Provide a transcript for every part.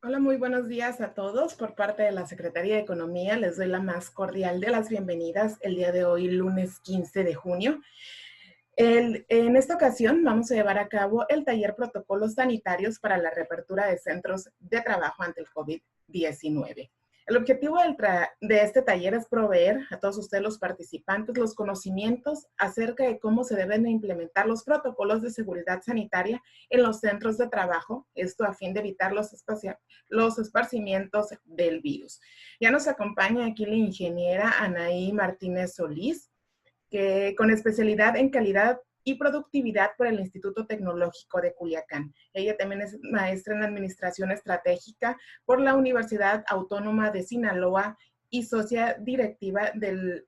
Hola, muy buenos días a todos. Por parte de la Secretaría de Economía, les doy la más cordial de las bienvenidas el día de hoy, lunes 15 de junio. En esta ocasión vamos a llevar a cabo el taller Protocolos Sanitarios para la reapertura de centros de trabajo ante el COVID-19. El objetivo de este taller es proveer a todos ustedes, los participantes, los conocimientos acerca de cómo se deben implementar los protocolos de seguridad sanitaria en los centros de trabajo, esto a fin de evitar los esparcimientos del virus. Ya nos acompaña aquí la ingeniera Anaí Martínez Solís, que con especialidad en calidad y productividad por el Instituto Tecnológico de Culiacán. Ella también es maestra en Administración Estratégica por la Universidad Autónoma de Sinaloa y socia directiva del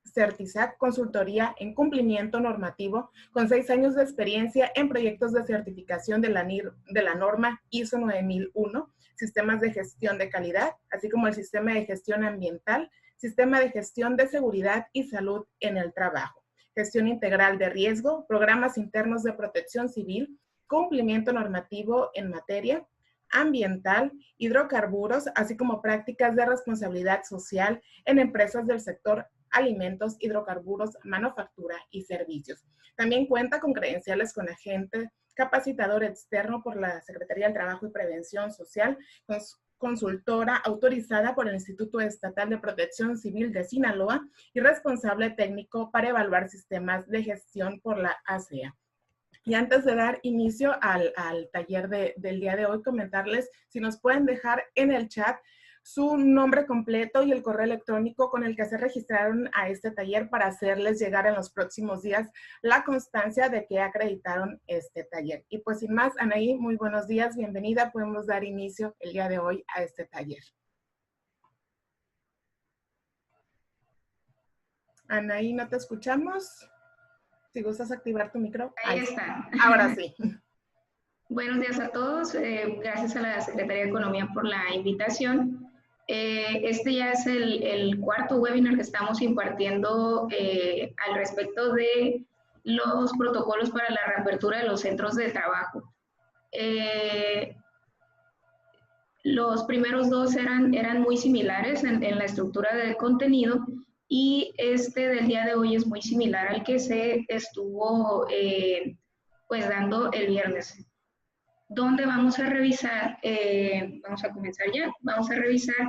Certisac Consultoría en Cumplimiento Normativo, con 6 años de experiencia en proyectos de certificación de la norma ISO 9001, sistemas de gestión de calidad, así como el sistema de gestión ambiental, sistema de gestión de seguridad y salud en el trabajo, gestión integral de riesgo, programas internos de protección civil, cumplimiento normativo en materia ambiental, hidrocarburos, así como prácticas de responsabilidad social en empresas del sector alimentos, hidrocarburos, manufactura y servicios. También cuenta con credenciales con agente capacitador externo por la Secretaría del Trabajo y Prevención Social, consultora autorizada por el Instituto Estatal de Protección Civil de Sinaloa y responsable técnico para evaluar sistemas de gestión por la ASEA. Y antes de dar inicio al taller del día de hoy, comentarles si nos pueden dejar en el chat su nombre completo y el correo electrónico con el que se registraron a este taller para hacerles llegar en los próximos días la constancia de que acreditaron este taller. Y pues sin más, Anaí, muy buenos días, bienvenida. Podemos dar inicio el día de hoy a este taller. Anaí, ¿no te escuchamos? Si gustas activar tu micro. Ahí está. Ahora sí. Buenos días a todos. Gracias a la Secretaría de Economía por la invitación. Este ya es el cuarto webinar que estamos impartiendo al respecto de los protocolos para la reapertura de los centros de trabajo. Los primeros dos eran muy similares en la estructura del contenido y este del día de hoy es muy similar al que se estuvo pues dando el viernes, donde vamos a revisar, vamos a comenzar ya, vamos a revisar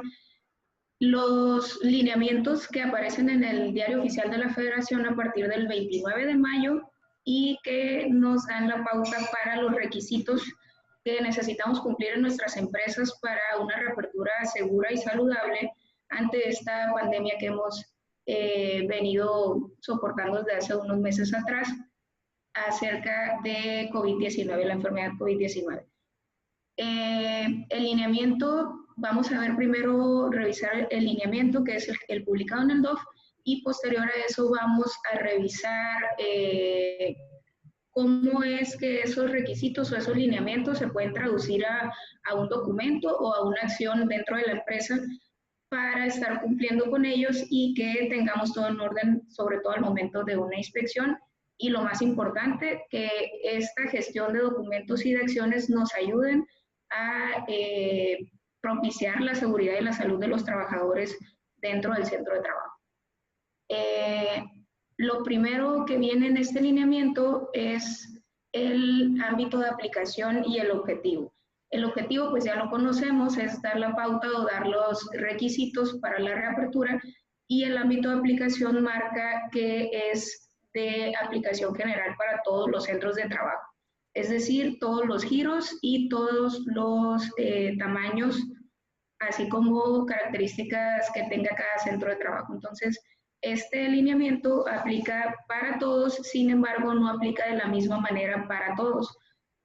los lineamientos que aparecen en el Diario Oficial de la Federación a partir del 29 de mayo y que nos dan la pauta para los requisitos que necesitamos cumplir en nuestras empresas para una reapertura segura y saludable ante esta pandemia que hemos venido soportando desde hace unos meses atrás acerca de COVID-19, la enfermedad COVID-19. El lineamiento, vamos a ver primero, revisar el lineamiento que es el publicado en el DOF y posterior a eso vamos a revisar cómo es que esos requisitos o esos lineamientos se pueden traducir a un documento o a una acción dentro de la empresa para estar cumpliendo con ellos y que tengamos todo en orden, sobre todo al momento de una inspección. Y lo más importante, que esta gestión de documentos y de acciones nos ayuden a propiciar la seguridad y la salud de los trabajadores dentro del centro de trabajo. Lo primero que viene en este lineamiento es el ámbito de aplicación y el objetivo. El objetivo, pues ya lo conocemos, es dar la pauta o dar los requisitos para la reapertura y el ámbito de aplicación marca que es de aplicación general para todos los centros de trabajo. Es decir, todos los giros y todos los tamaños, así como características que tenga cada centro de trabajo. Entonces, este lineamiento aplica para todos, sin embargo, no aplica de la misma manera para todos,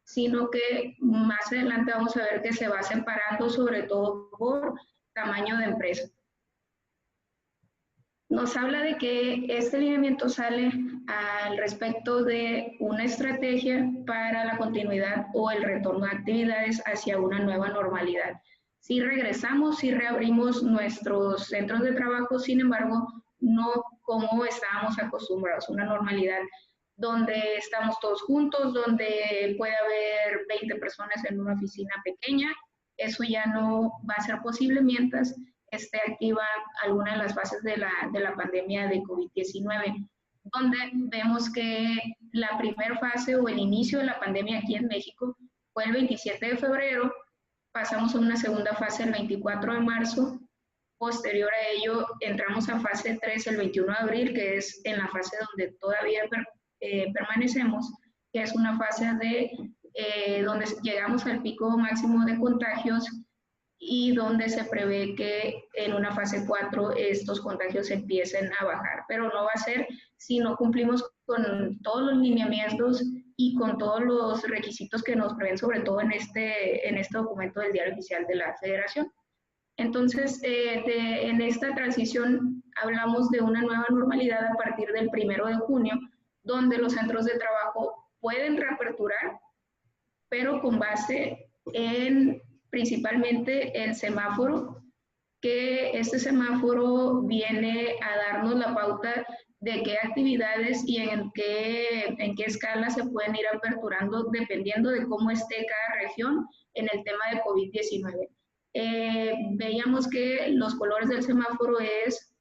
sino que más adelante vamos a ver que se va separando sobre todo por tamaño de empresa. Nos habla de que este lineamiento sale al respecto de una estrategia para la continuidad o el retorno de actividades hacia una nueva normalidad. Si regresamos, si reabrimos nuestros centros de trabajo, sin embargo, no como estábamos acostumbrados, una normalidad donde estamos todos juntos, donde puede haber 20 personas en una oficina pequeña eso ya no va a ser posible mientras esté activa alguna de las fases de la pandemia de COVID-19, donde vemos que la primera fase o el inicio de la pandemia aquí en México fue el 27 de febrero, pasamos a una segunda fase el 24 de marzo, posterior a ello entramos a fase 3 el 21 de abril, que es en la fase donde todavía permanecemos, que es una fase de donde llegamos al pico máximo de contagios y donde se prevé que en una fase 4 estos contagios empiecen a bajar, pero no va a ser si no cumplimos con todos los lineamientos y con todos los requisitos que nos prevén, sobre todo en este documento del Diario Oficial de la Federación. Entonces, en esta transición hablamos de una nueva normalidad a partir del 1 de junio, donde los centros de trabajo pueden reaperturar, pero con base en principalmente el semáforo, que este semáforo viene a darnos la pauta de qué actividades y en qué escala se pueden ir aperturando dependiendo de cómo esté cada región en el tema de COVID-19. Veíamos que los colores del semáforo es,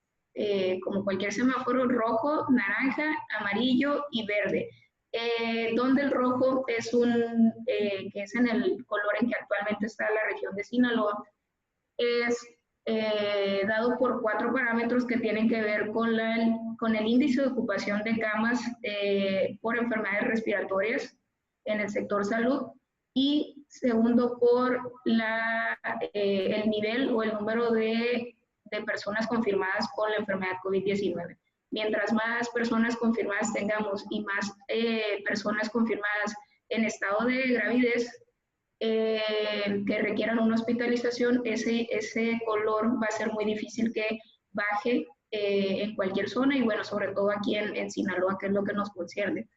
como cualquier semáforo, rojo, naranja, amarillo y verde. Donde el rojo es que es en el color en que actualmente está la región de Sinaloa, es dado por 4 parámetros que tienen que ver con el índice de ocupación de camas por enfermedades respiratorias en el sector salud, y segundo por el nivel o el número de personas confirmadas con la enfermedad COVID-19. Mientras más personas confirmadas tengamos y más personas confirmadas en estado de gravidez que requieran una hospitalización, ese color va a ser muy difícil que baje en cualquier zona y bueno, sobre todo aquí en Sinaloa, que es lo que nos concierne.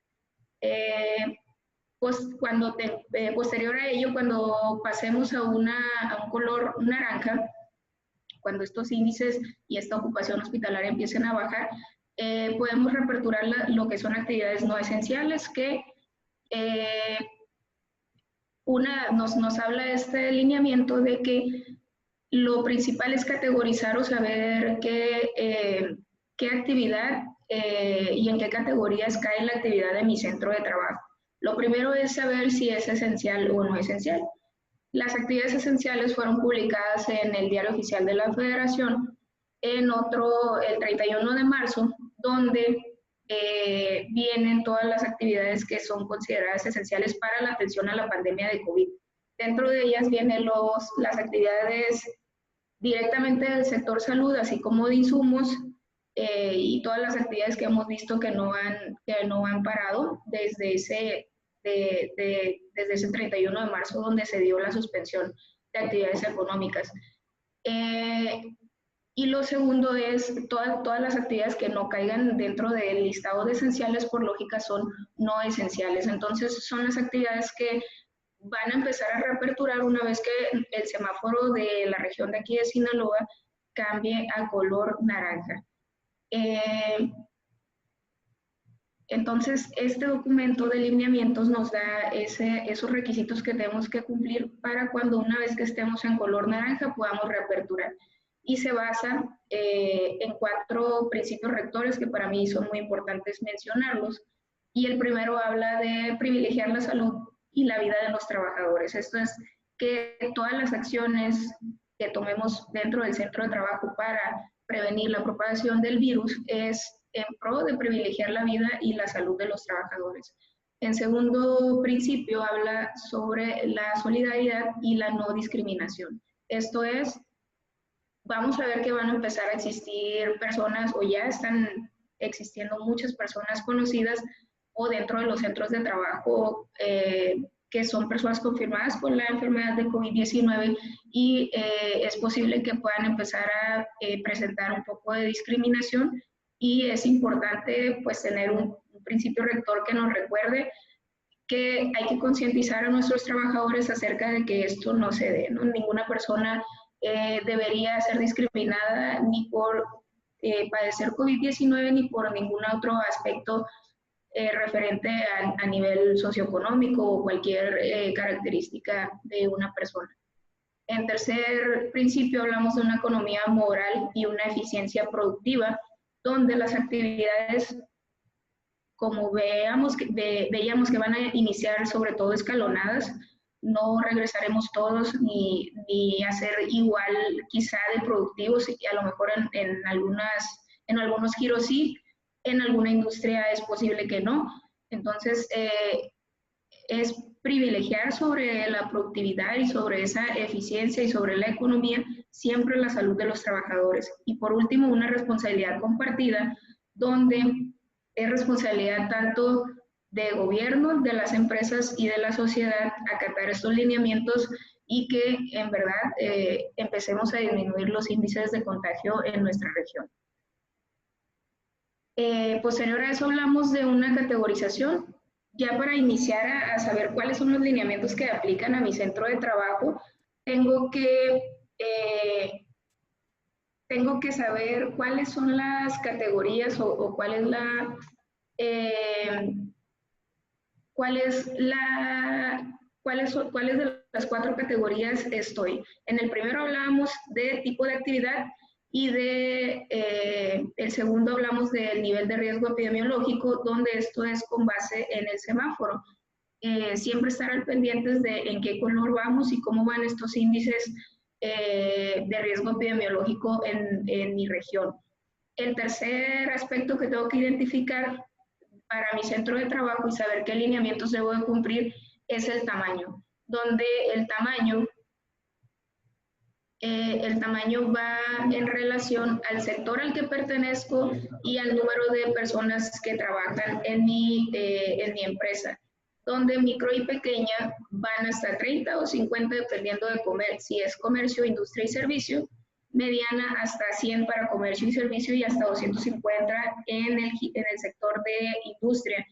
Pues posterior a ello, cuando pasemos a un color naranja, cuando estos índices y esta ocupación hospitalaria empiecen a bajar, podemos reaperturar lo que son actividades no esenciales, que nos habla este lineamiento de que lo principal es categorizar o saber qué actividad y en qué categorías cae la actividad de mi centro de trabajo. Lo primero es saber si es esencial o no esencial. Las actividades esenciales fueron publicadas en el Diario Oficial de la Federación el 31 de marzo, donde vienen todas las actividades que son consideradas esenciales para la atención a la pandemia de COVID. Dentro de ellas vienen las actividades directamente del sector salud, así como de insumos, y todas las actividades que hemos visto que no han parado desde ese 31 de marzo, donde se dio la suspensión de actividades económicas. Y lo segundo es todas las actividades que no caigan dentro del listado de esenciales, por lógica, son no esenciales. Entonces, son las actividades que van a empezar a reaperturar una vez que el semáforo de la región de aquí de Sinaloa cambie a color naranja. Entonces, este documento de lineamientos nos da esos requisitos que tenemos que cumplir para cuando una vez que estemos en color naranja podamos reaperturar. Y se basa en 4 principios rectores que para mí son muy importantes mencionarlos. Y el primero habla de privilegiar la salud y la vida de los trabajadores. Esto es que todas las acciones que tomemos dentro del centro de trabajo para prevenir la propagación del virus es en pro de privilegiar la vida y la salud de los trabajadores. En segundo principio habla sobre la solidaridad y la no discriminación. Esto es, vamos a ver que van a empezar a existir personas o ya están existiendo muchas personas conocidas o dentro de los centros de trabajo que son personas confirmadas con la enfermedad de COVID-19 y es posible que puedan empezar a presentar un poco de discriminación, y es importante pues tener un principio rector que nos recuerde que hay que concientizar a nuestros trabajadores acerca de que esto no se dé, ¿no? Ninguna persona debería ser discriminada ni por padecer COVID-19 ni por ningún otro aspecto referente a nivel socioeconómico o cualquier característica de una persona. En tercer principio hablamos de una economía moral y una eficiencia productiva, donde las actividades, como veíamos que van a iniciar sobre todo escalonadas, no regresaremos todos ni hacer igual quizá de productivos, y a lo mejor en algunos giros sí, en alguna industria es posible que no. Entonces, es privilegiar sobre la productividad y sobre esa eficiencia y sobre la economía siempre la salud de los trabajadores. Y por último, una responsabilidad compartida, donde es responsabilidad tanto de gobierno, de las empresas y de la sociedad acatar estos lineamientos y que en verdad empecemos a disminuir los índices de contagio en nuestra región. Posterior a eso hablamos de una categorización. Ya para iniciar a saber cuáles son los lineamientos que aplican a mi centro de trabajo, tengo que saber cuáles son las categorías o cuál es cuáles de las 4 categorías estoy. En el primero hablábamos de tipo de actividad y el segundo hablamos del nivel de riesgo epidemiológico, donde esto es con base en el semáforo. Siempre estar al pendientes de en qué color vamos y cómo van estos índices de riesgo epidemiológico en mi región. El tercer aspecto que tengo que identificar para mi centro de trabajo y saber qué lineamientos debo de cumplir es el tamaño, donde el tamaño va en relación al sector al que pertenezco y al número de personas que trabajan en mi empresa, donde micro y pequeña van hasta 30 o 50 dependiendo de si es comercio, industria y servicio, mediana hasta 100 para comercio y servicio y hasta 250 en el sector de industria.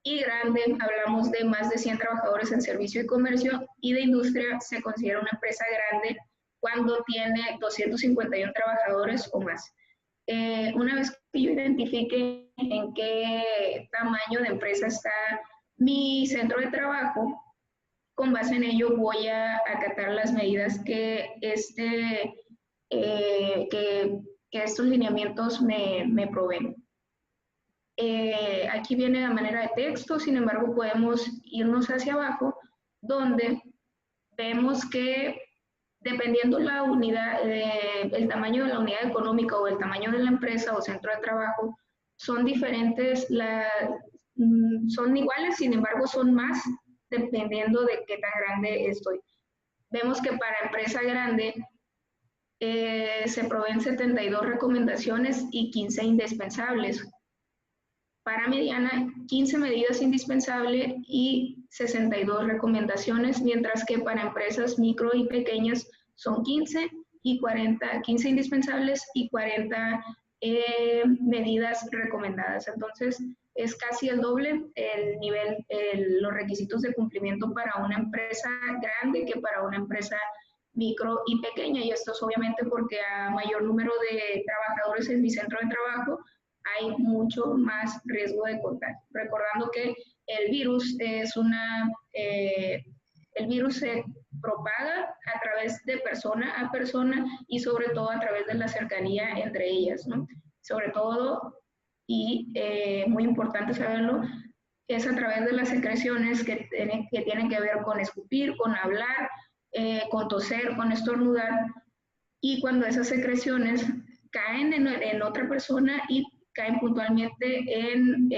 Y grande, hablamos de más de 100 trabajadores en servicio y comercio, y de industria se considera una empresa grande cuando tiene 251 trabajadores o más. Una vez que yo identifique en qué tamaño de empresa está mi centro de trabajo, con base en ello voy a acatar las medidas que estos lineamientos me proveen. Aquí viene a manera de texto, sin embargo podemos irnos hacia abajo, donde vemos que dependiendo la unidad, el tamaño de la unidad económica o el tamaño de la empresa o centro de trabajo, son diferentes, son iguales, sin embargo son más dependiendo de qué tan grande estoy. Vemos que para empresa grande se proveen 72 recomendaciones y 15 indispensables. Para mediana, 15 medidas indispensables y 62 recomendaciones, mientras que para empresas micro y pequeñas son 15 indispensables y 40 medidas recomendadas. Entonces, es casi el doble el nivel, los requisitos de cumplimiento para una empresa grande que para una empresa micro y pequeña, y esto es obviamente porque a mayor número de trabajadores en mi centro de trabajo, hay mucho más riesgo de contagio. Recordando que el virus se propaga a través de persona a persona y sobre todo a través de la cercanía entre ellas, ¿no? Sobre todo, y muy importante saberlo, es a través de las secreciones que tienen que ver con escupir, con hablar, con toser, con estornudar, y cuando esas secreciones caen en otra persona y caen puntualmente en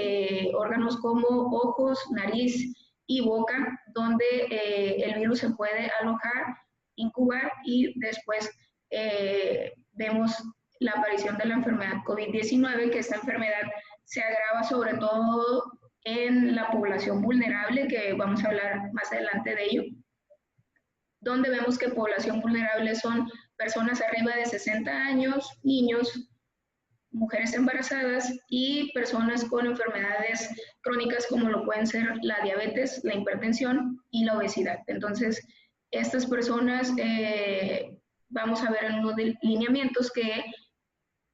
órganos como ojos, nariz y boca, donde el virus se puede alojar, incubar y después vemos la aparición de la enfermedad COVID-19, que esta enfermedad se agrava sobre todo en la población vulnerable, que vamos a hablar más adelante de ello, donde vemos que población vulnerable son personas arriba de 60 años, niños, mujeres embarazadas y personas con enfermedades crónicas como lo pueden ser la diabetes, la hipertensión y la obesidad. Entonces, estas personas vamos a ver en unos lineamientos que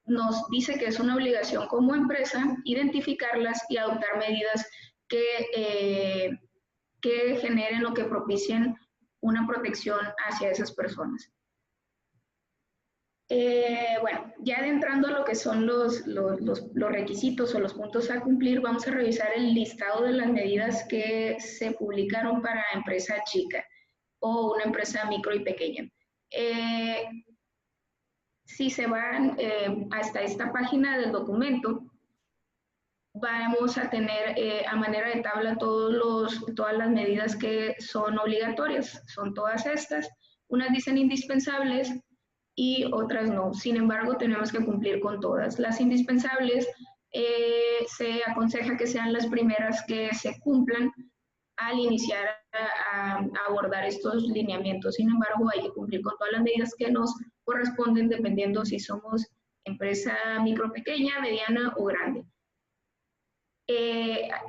nos dice que es una obligación como empresa identificarlas y adoptar medidas que generen o que propicien una protección hacia esas personas. Bueno, ya adentrando a lo que son los requisitos o los puntos a cumplir, vamos a revisar el listado de las medidas que se publicaron para empresa chica o una empresa micro y pequeña. Si se van hasta esta página del documento, vamos a tener a manera de tabla todas las medidas que son obligatorias. Son todas estas. Unas dicen indispensables y otras no. Sin embargo, tenemos que cumplir con todas. Las indispensables se aconseja que sean las primeras que se cumplan al iniciar a abordar estos lineamientos. Sin embargo, hay que cumplir con todas las medidas que nos corresponden dependiendo si somos empresa micro, pequeña, mediana o grande.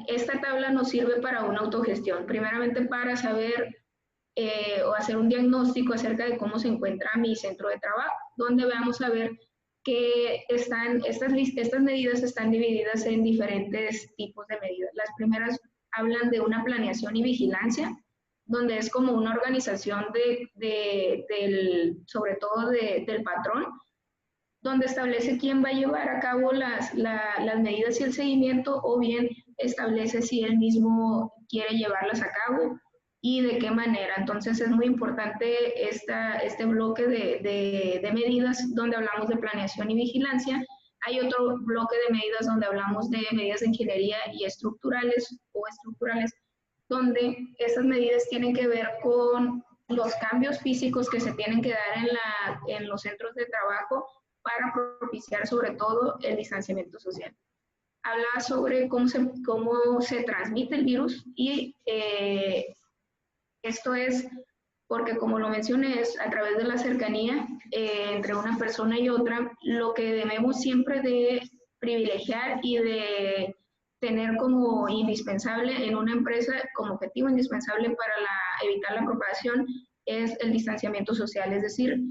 Esta tabla nos sirve para una autogestión, primeramente para saber o hacer un diagnóstico acerca de cómo se encuentra mi centro de trabajo, donde vamos a ver que estas medidas están divididas en diferentes tipos de medidas. Las primeras hablan de una planeación y vigilancia, donde es como una organización sobre todo del patrón, donde establece quién va a llevar a cabo las medidas y el seguimiento, o bien establece si él mismo quiere llevarlas a cabo y de qué manera. Entonces es muy importante este bloque de medidas donde hablamos de planeación y vigilancia. Hay otro bloque de medidas donde hablamos de medidas de ingeniería y estructurales, donde estas medidas tienen que ver con los cambios físicos que se tienen que dar en los centros de trabajo para propiciar sobre todo el distanciamiento social. Habla sobre cómo se transmite el virus y esto es porque, como lo mencioné, es a través de la cercanía entre una persona y otra, lo que debemos siempre de privilegiar y de tener como indispensable en una empresa, como objetivo indispensable para evitar la propagación, es el distanciamiento social, es decir,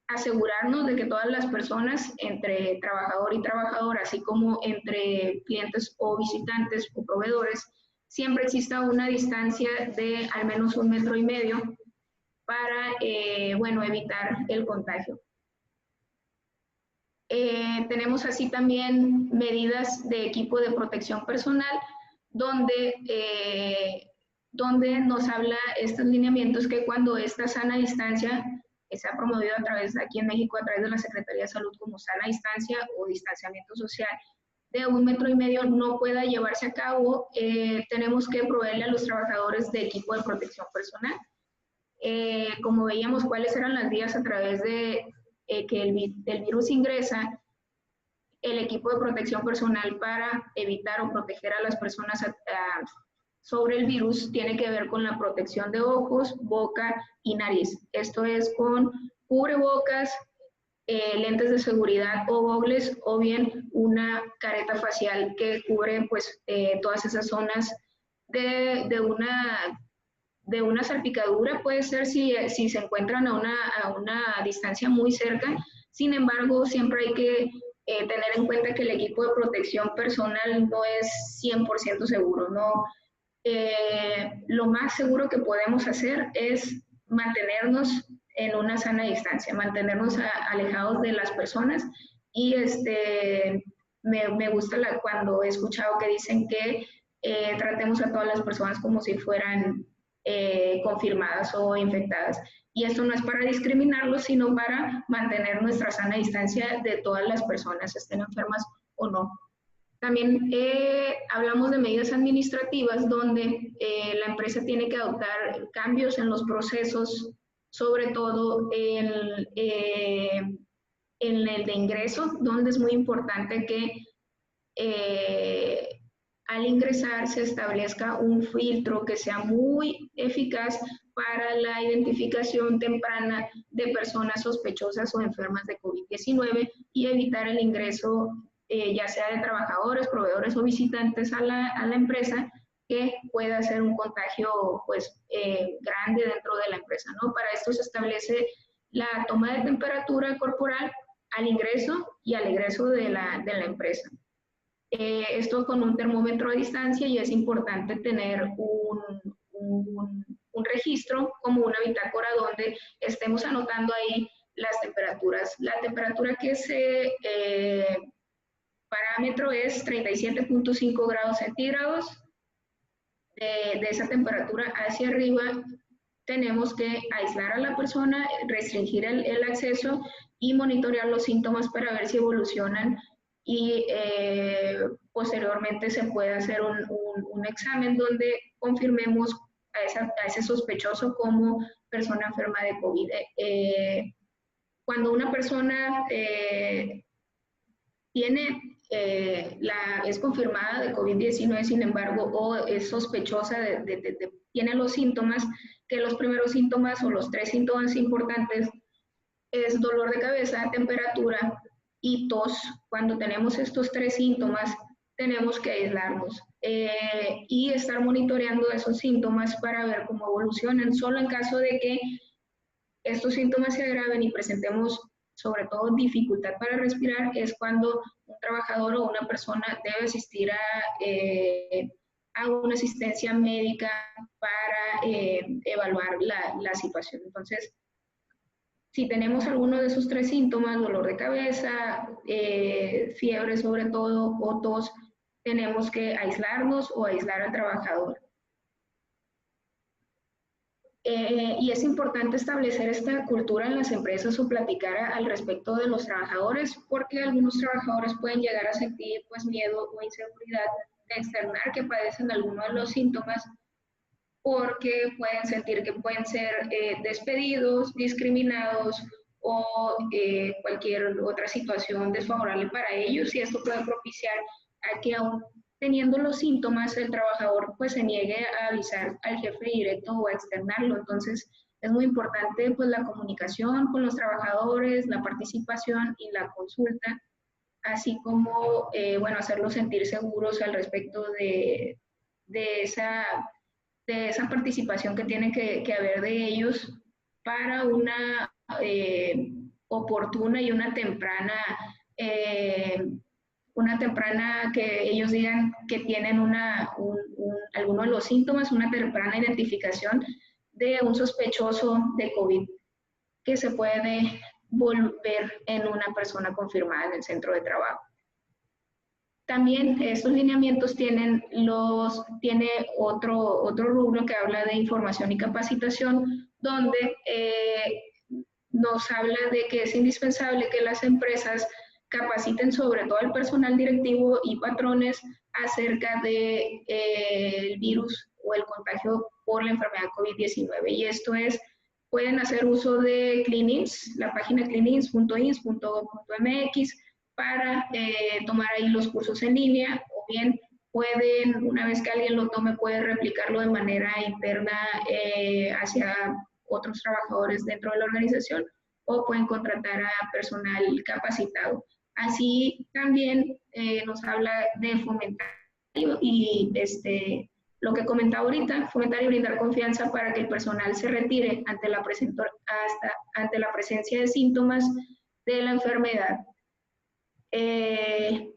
asegurarnos de que todas las personas, entre trabajador y trabajador, así como entre clientes o visitantes o proveedores, siempre exista una distancia de al menos 1,5 metros para, evitar el contagio. Tenemos así también medidas de equipo de protección personal, donde nos habla estos lineamientos que cuando esta sana distancia se ha promovido aquí en México a través de la Secretaría de Salud como sana distancia o distanciamiento social de 1,5 metros no pueda llevarse a cabo, tenemos que proveerle a los trabajadores de equipo de protección personal. Como veíamos cuáles eran las vías a través de que el virus ingresa, el equipo de protección personal para evitar o proteger a las personas sobre el virus tiene que ver con la protección de ojos, boca y nariz. Esto es con cubrebocas, lentes de seguridad o gogles, o bien una careta facial que cubre pues todas esas zonas de una salpicadura. Puede ser si se encuentran a una distancia muy cerca. Sin embargo, siempre hay que tener en cuenta que el equipo de protección personal no es 100% seguro, ¿no? Lo más seguro que podemos hacer es mantenernos en una sana distancia, mantenernos alejados de las personas. Y me gusta cuando he escuchado que dicen que tratemos a todas las personas como si fueran confirmadas o infectadas. Y esto no es para discriminarlos, sino para mantener nuestra sana distancia de todas las personas, estén enfermas o no. También hablamos de medidas administrativas donde la empresa tiene que adoptar cambios en los procesos, sobre todo en el de ingreso, donde es muy importante que al ingresar se establezca un filtro que sea muy eficaz para la identificación temprana de personas sospechosas o enfermas de COVID-19 y evitar el ingreso ya sea de trabajadores, proveedores o visitantes a la empresa, que pueda ser un contagio pues grande dentro de la empresa, ¿no? Para esto se establece la toma de temperatura corporal al ingreso y al egreso de la empresa. esto con un termómetro a distancia, y es importante tener un registro como una bitácora donde estemos anotando ahí las temperaturas. La temperatura que se parámetro es 37.5 grados centígrados. De esa temperatura hacia arriba tenemos que aislar a la persona, restringir el acceso y monitorear los síntomas para ver si evolucionan, y posteriormente se puede hacer un examen donde confirmemos a ese sospechoso como persona enferma de COVID. Cuando una persona es confirmada de COVID-19, sin embargo, o es sospechosa tiene los síntomas, que los primeros síntomas o los 3 síntomas importantes es dolor de cabeza, temperatura y tos. Cuando tenemos estos 3 síntomas, tenemos que aislarnos y estar monitoreando esos síntomas para ver cómo evolucionan. Solo en caso de que estos síntomas se agraven y presentemos sobre todo dificultad para respirar, es cuando un trabajador o una persona debe asistir a una asistencia médica para evaluar la situación. Entonces, si tenemos alguno de esos 3 síntomas, dolor de cabeza, fiebre sobre todo, o tos, tenemos que aislarnos o aislar al trabajador. Y es importante establecer esta cultura en las empresas o platicar al respecto de los trabajadores, porque algunos trabajadores pueden llegar a sentir pues miedo o inseguridad de externar que padecen alguno de los síntomas, porque pueden sentir que pueden ser despedidos, discriminados o cualquier otra situación desfavorable para ellos, y esto puede propiciar a que aún teniendo los síntomas, el trabajador pues se niegue a avisar al jefe directo o a externarlo. Entonces, es muy importante pues la comunicación con los trabajadores, la participación y la consulta, así como, bueno, hacerlos sentir seguros al respecto de esa participación que tiene que haber de ellos para una oportuna y una temprana que ellos digan que tienen alguno de los síntomas, una temprana identificación de un sospechoso de COVID que se puede volver en una persona confirmada en el centro de trabajo. También estos lineamientos tiene otro rubro que habla de información y capacitación, donde nos habla de que es indispensable que las empresas capaciten sobre todo al personal directivo y patrones acerca del virus o el contagio por la enfermedad COVID-19. Y esto es, pueden hacer uso de Clinins, la página clinins.ins.gov.mx, para tomar ahí los cursos en línea, o bien pueden, una vez que alguien lo tome, puede replicarlo de manera interna hacia otros trabajadores dentro de la organización, o pueden contratar a personal capacitado. Así también nos habla de fomentar y lo que comentaba ahorita, fomentar y brindar confianza para que el personal se retire ante la presencia de síntomas de la enfermedad,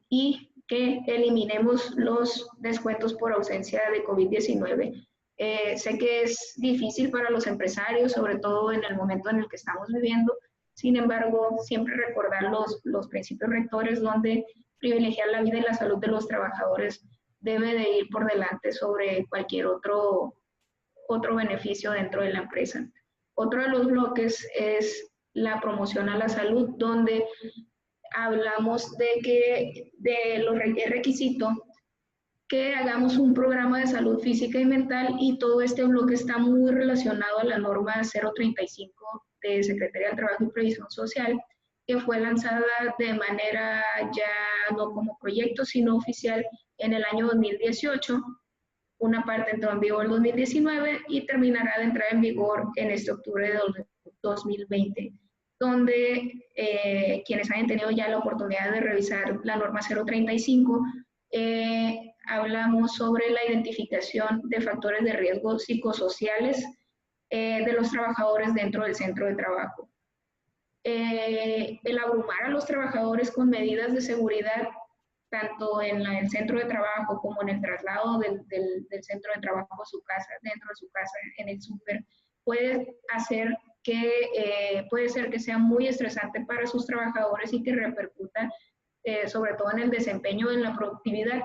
y que eliminemos los descuentos por ausencia de COVID-19. Sé que es difícil para los empresarios, sobre todo en el momento en el que estamos viviendo. Sin embargo, siempre recordar los principios rectores, donde privilegiar la vida y la salud de los trabajadores debe de ir por delante sobre cualquier otro beneficio dentro de la empresa. Otro de los bloques es la promoción a la salud, donde hablamos de los requisitos que hagamos un programa de salud física y mental, y todo este bloque está muy relacionado a la norma 035 de Secretaría del Trabajo y Previsión Social, que fue lanzada de manera ya no como proyecto, sino oficial en el año 2018. Una parte entró en vigor en 2019 y terminará de entrar en vigor en este octubre de 2020, donde quienes hayan tenido ya la oportunidad de revisar la norma 035, hablamos sobre la identificación de factores de riesgo psicosociales de los trabajadores dentro del centro de trabajo. El abrumar a los trabajadores con medidas de seguridad tanto en el centro de trabajo como en el traslado del centro de trabajo a su casa, dentro de su casa, en el súper, puede ser que sea muy estresante para sus trabajadores y que repercuta sobre todo en el desempeño, en la productividad.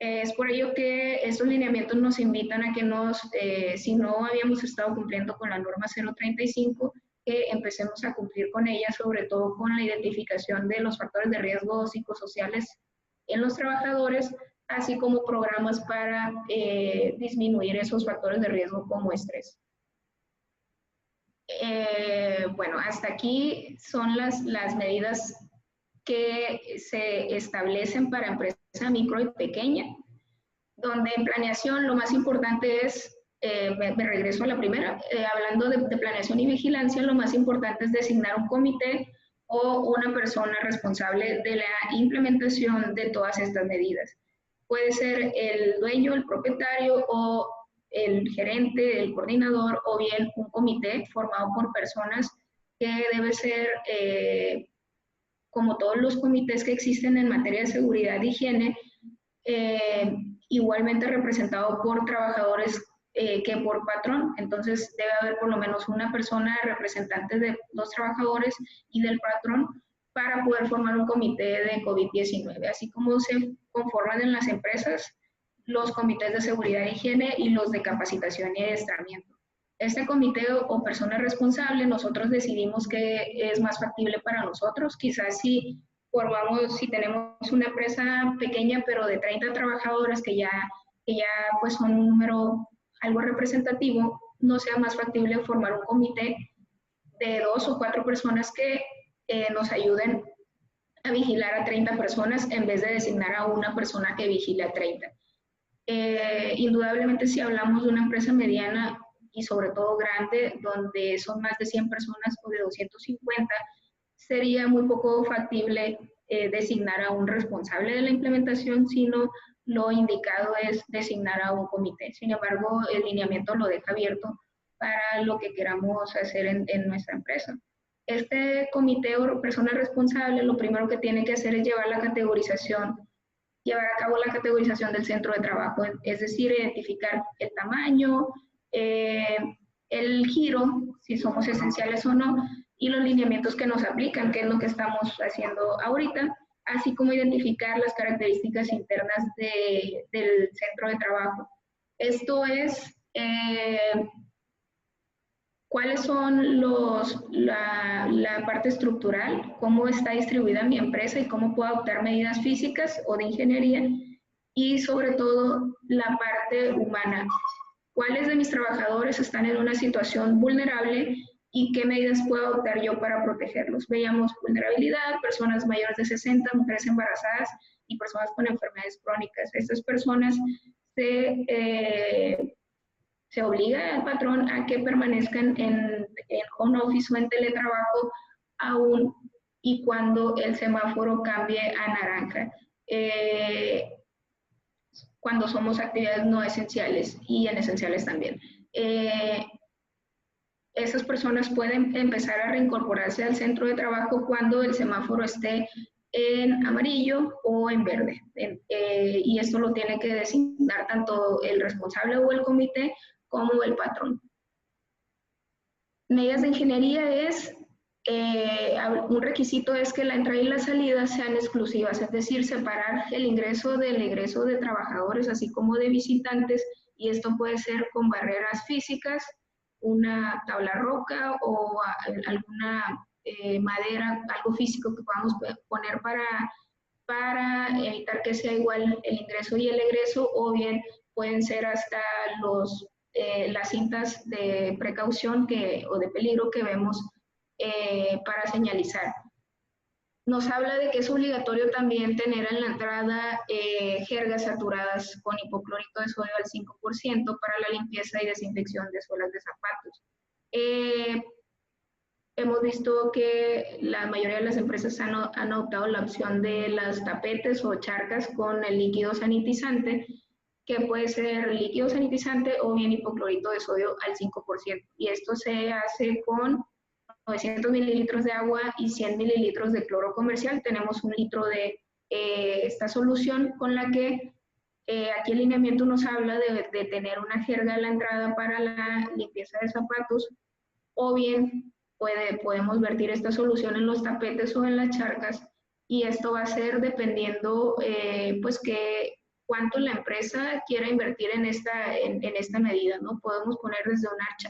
Es por ello que estos lineamientos nos invitan a que si no habíamos estado cumpliendo con la norma 035, que empecemos a cumplir con ella, sobre todo con la identificación de los factores de riesgo psicosociales en los trabajadores, así como programas para disminuir esos factores de riesgo como estrés. Bueno, hasta aquí son las medidas que se establecen para empresas micro y pequeña, donde en planeación lo más importante es, me regreso a la primera, hablando de planeación y vigilancia, lo más importante es designar un comité o una persona responsable de la implementación de todas estas medidas. Puede ser el dueño, el propietario o el gerente, el coordinador, o bien un comité formado por personas que debe ser, como todos los comités que existen en materia de seguridad y higiene, igualmente representado por trabajadores que por patrón. Entonces debe haber por lo menos una persona representante de los trabajadores y del patrón para poder formar un comité de COVID-19, así como se conforman en las empresas los comités de seguridad e higiene y los de capacitación y adiestramiento. Este comité o persona responsable, nosotros decidimos que es más factible para nosotros. Quizás si tenemos una empresa pequeña, pero de 30 trabajadores que ya pues son un número algo representativo, no sea más factible formar un comité de 2 o 4 personas que nos ayuden a vigilar a 30 personas en vez de designar a una persona que vigile a 30. Indudablemente, si hablamos de una empresa mediana y sobre todo grande, donde son más de 100 personas o de 250, sería muy poco factible designar a un responsable de la implementación, sino lo indicado es designar a un comité. Sin embargo, el lineamiento lo deja abierto para lo que queramos hacer en nuestra empresa. Este comité o persona responsable lo primero que tiene que hacer es llevar a cabo la categorización del centro de trabajo, es decir, identificar el tamaño, el giro, si somos esenciales o no, y los lineamientos que nos aplican, que es lo que estamos haciendo ahorita, así como identificar las características internas del centro de trabajo. Esto es, cuáles son la parte estructural, cómo está distribuida mi empresa y cómo puedo adoptar medidas físicas o de ingeniería, y sobre todo la parte humana. ¿Cuáles de mis trabajadores están en una situación vulnerable y qué medidas puedo adoptar yo para protegerlos? Veíamos vulnerabilidad, personas mayores de 60, mujeres embarazadas y personas con enfermedades crónicas. Estas personas se obliga al patrón a que permanezcan en home office o en teletrabajo aún y cuando el semáforo cambie a naranja. Cuando somos actividades no esenciales y en esenciales también. Esas personas pueden empezar a reincorporarse al centro de trabajo cuando el semáforo esté en amarillo o en verde. Y esto lo tiene que designar tanto el responsable o el comité como el patrón. Medidas de ingeniería es, un requisito es que la entrada y la salida sean exclusivas, es decir, separar el ingreso del egreso de trabajadores, así como de visitantes, y esto puede ser con barreras físicas, una tabla roca o alguna madera, algo físico que podamos poner para evitar que sea igual el ingreso y el egreso, o bien pueden ser hasta las cintas de precaución o de peligro que vemos para señalizar. Nos habla de que es obligatorio también tener en la entrada jergas saturadas con hipoclorito de sodio al 5% para la limpieza y desinfección de suelas de zapatos. Hemos visto que la mayoría de las empresas han adoptado la opción de las tapetes o charcas con el líquido sanitizante, que puede ser líquido sanitizante o bien hipoclorito de sodio al 5%. Y esto se hace con 900 mililitros de agua y 100 mililitros de cloro comercial. Tenemos 1 litro de esta solución con la que aquí el lineamiento nos habla de tener una jerga a la entrada para la limpieza de zapatos, o bien podemos vertir esta solución en los tapetes o en las charcas, y esto va a ser dependiendo pues que cuánto la empresa quiera invertir en esta medida, ¿no? Podemos poner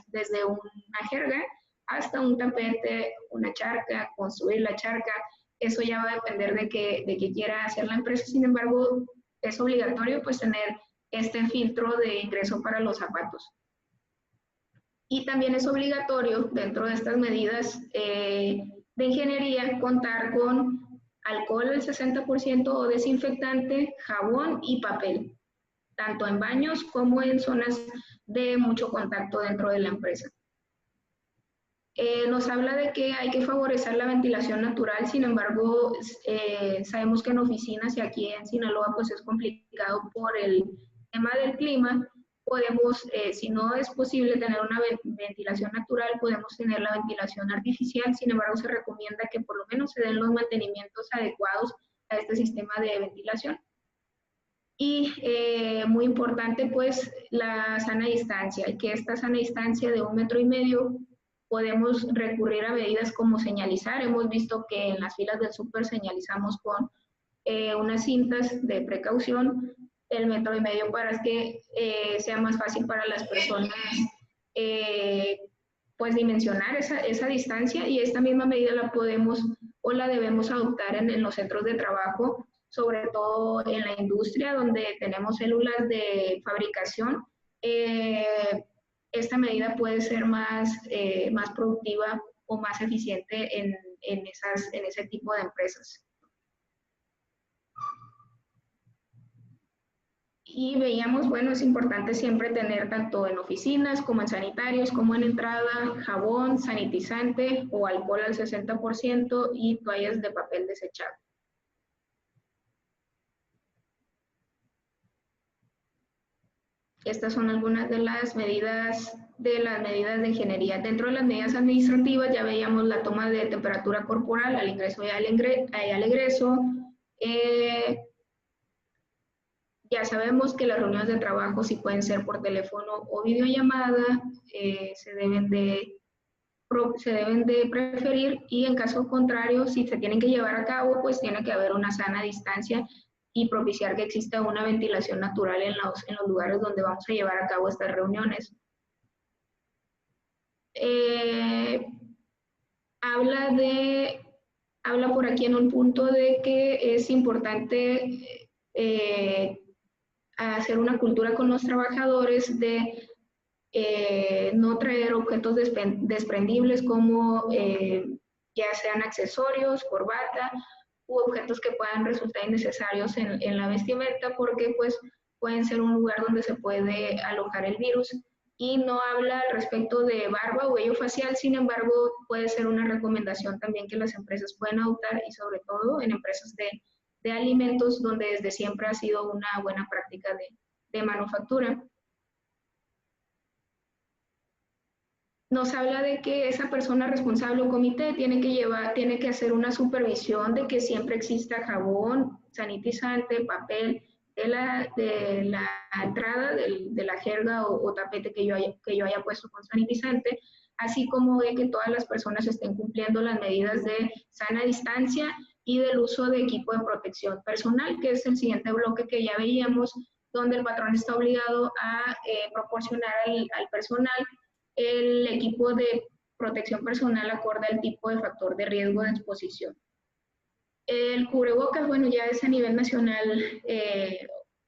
desde una jerga hasta un tapete, una charca, construir la charca. Eso ya va a depender de qué quiera hacer la empresa. Sin embargo, es obligatorio pues tener este filtro de ingreso para los zapatos. Y también es obligatorio, dentro de estas medidas de ingeniería, contar con alcohol al 60% o desinfectante, jabón y papel, tanto en baños como en zonas de mucho contacto dentro de la empresa. Nos habla de que hay que favorecer la ventilación natural. Sin embargo, sabemos que en oficinas y aquí en Sinaloa pues es complicado por el tema del clima. Podemos, si no es posible tener una ventilación natural, podemos tener la ventilación artificial. Sin embargo, se recomienda que por lo menos se den los mantenimientos adecuados a este sistema de ventilación. Y muy importante, pues, la sana distancia, y que esta sana distancia de 1,5 metros podemos recurrir a medidas como señalizar. Hemos visto que en las filas del súper señalizamos con unas cintas de precaución el 1,5 metros para que sea más fácil para las personas pues dimensionar esa distancia, y esta misma medida la podemos o la debemos adoptar en los centros de trabajo, sobre todo en la industria donde tenemos células de fabricación. Esta medida puede ser más productiva o más eficiente en ese tipo de empresas. Y veíamos, bueno, es importante siempre tener tanto en oficinas como en sanitarios, como en entrada, jabón, sanitizante o alcohol al 60% y toallas de papel desechable. Estas son algunas de las medidas de ingeniería. Dentro de las medidas administrativas ya veíamos la toma de temperatura corporal al ingreso y al egreso. Ya sabemos que las reuniones de trabajo sí pueden ser por teléfono o videollamada, se deben de preferir, y en caso contrario, si se tienen que llevar a cabo, pues tiene que haber una sana distancia y propiciar que exista una ventilación natural en los lugares donde vamos a llevar a cabo estas reuniones. Habla por aquí en un punto de que es importante hacer una cultura con los trabajadores de no traer objetos desprendibles como ya sean accesorios, corbata, u objetos que puedan resultar innecesarios en la vestimenta, porque pues pueden ser un lugar donde se puede alojar el virus. Y no habla al respecto de barba o vello facial. Sin embargo, puede ser una recomendación también que las empresas pueden adoptar, y sobre todo en empresas de alimentos, donde desde siempre ha sido una buena práctica de manufactura. Nos habla de que esa persona responsable o comité tiene que hacer una supervisión de que siempre exista jabón, sanitizante, papel de la entrada de la jerga o tapete que yo haya puesto con sanitizante, así como de que todas las personas estén cumpliendo las medidas de sana distancia y del uso de equipo de protección personal, que es el siguiente bloque que ya veíamos, donde el patrón está obligado a proporcionar al personal el equipo de protección personal acorde al tipo de factor de riesgo de exposición. El cubrebocas, bueno, ya es a nivel nacional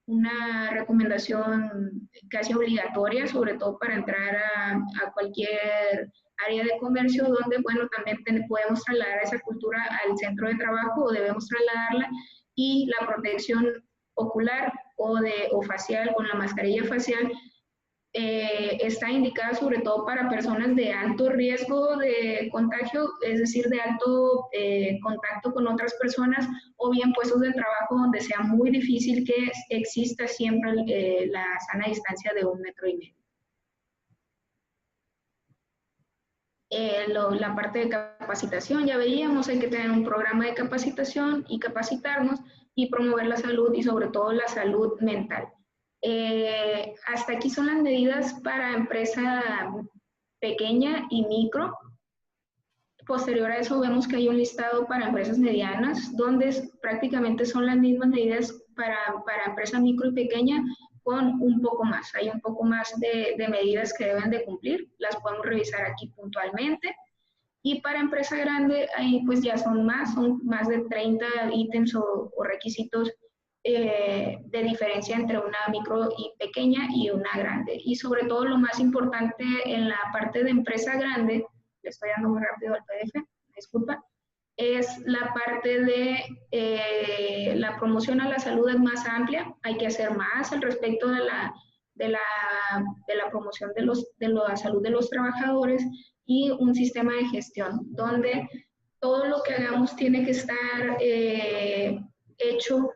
una recomendación casi obligatoria, sobre todo para entrar a cualquier área de comercio, donde, bueno, también podemos trasladar esa cultura al centro de trabajo, o debemos trasladarla, y la protección ocular o facial con la mascarilla facial está indicada sobre todo para personas de alto riesgo de contagio, es decir, de alto contacto con otras personas, o bien puestos de trabajo donde sea muy difícil que exista siempre la sana distancia de 1,5 metros. La parte de capacitación, ya veíamos, hay que tener un programa de capacitación y capacitarnos. y promover la salud y sobre todo la salud mental. Hasta aquí son las medidas para empresa pequeña y micro. Posterior a eso vemos que hay un listado para empresas medianas, donde prácticamente son las mismas medidas para empresa micro y pequeña, con un poco más. Hay un poco más de medidas que deben de cumplir, las podemos revisar aquí puntualmente. Y para empresa grande, ahí pues ya son más de 30 ítems o requisitos de diferencia entre una micro y pequeña y una grande. Y sobre todo lo más importante en la parte de empresa grande, le estoy dando muy rápido al PDF, disculpa, es la parte de la promoción a la salud es más amplia, hay que hacer más al respecto de la promoción de la salud de los trabajadores y un sistema de gestión donde todo lo que hagamos tiene que estar hecho